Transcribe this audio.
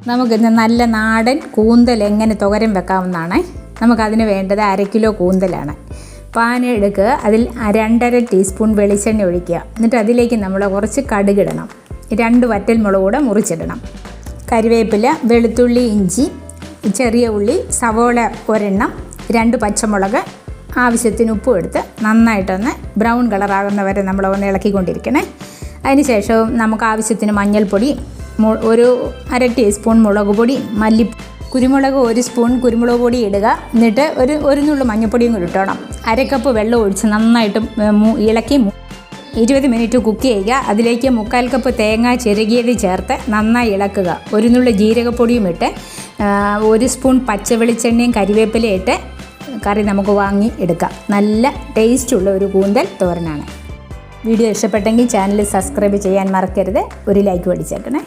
നമുക്കിന്ന് നല്ല നാടൻ കൂന്തൽ എങ്ങനെ തോരൻ വെക്കാവുന്നതാണ്. നമുക്കതിന് വേണ്ടത് 1/2 കിലോ കൂന്തലാണ്. പാൻ എടുക്കുക, അതിൽ 2.5 ടീസ്പൂൺ വെളിച്ചെണ്ണ ഒഴിക്കുക. എന്നിട്ട് അതിലേക്ക് നമ്മൾ കുറച്ച് കടുകിടണം, 2 വറ്റൽ മുളക് കൂടെ മുറിച്ചിടണം, കരിവേപ്പില, വെളുത്തുള്ളി, ഇഞ്ചി, ചെറിയ ഉള്ളി, സവോള ഒരെണ്ണം, 2 പച്ചമുളക്, ആവശ്യത്തിന് ഉപ്പും എടുത്ത് നന്നായിട്ടൊന്ന് ബ്രൗൺ കളറാകുന്ന വരെ നമ്മൾ ഒന്ന് ഇളക്കിക്കൊണ്ടിരിക്കണേ. അതിന് ശേഷം നമുക്ക് ആവശ്യത്തിന് മഞ്ഞൾപ്പൊടി, ഒരു 1/2 ടീസ്പൂൺ മുളക് പൊടി, കുരുമുളക് 1 സ്പൂൺ കുരുമുളക് പൊടി ഇടുക. എന്നിട്ട് ഒരു നുള്ളു മഞ്ഞൾപ്പൊടിയും കൂടി ഇട്ടോണം. 1/2 കപ്പ് വെള്ളം ഒഴിച്ച് നന്നായിട്ട് ഇളക്കി 20 മിനിറ്റ് കുക്ക് ചെയ്യുക. അതിലേക്ക് 1/4 കപ്പ് തേങ്ങ ചിരകിയത് ചേർത്ത് നന്നായി ഇളക്കുക. 1 നുള്ളു ജീരകപ്പൊടിയും ഇട്ട് 1 സ്പൂൺ പച്ചവെളിച്ചെണ്ണയും കരിവേപ്പിലയും ഇട്ട് കറി നമുക്ക് വാങ്ങി എടുക്കാം. നല്ല ടേസ്റ്റുള്ള ഒരു കൂന്തൽ തോരനാണ്. വീഡിയോ ഇഷ്ടപ്പെട്ടെങ്കിൽ ചാനൽ സബ്സ്ക്രൈബ് ചെയ്യാൻ മറക്കരുത്. ഒരു ലൈക്ക് അടിച്ചേക്കണേ.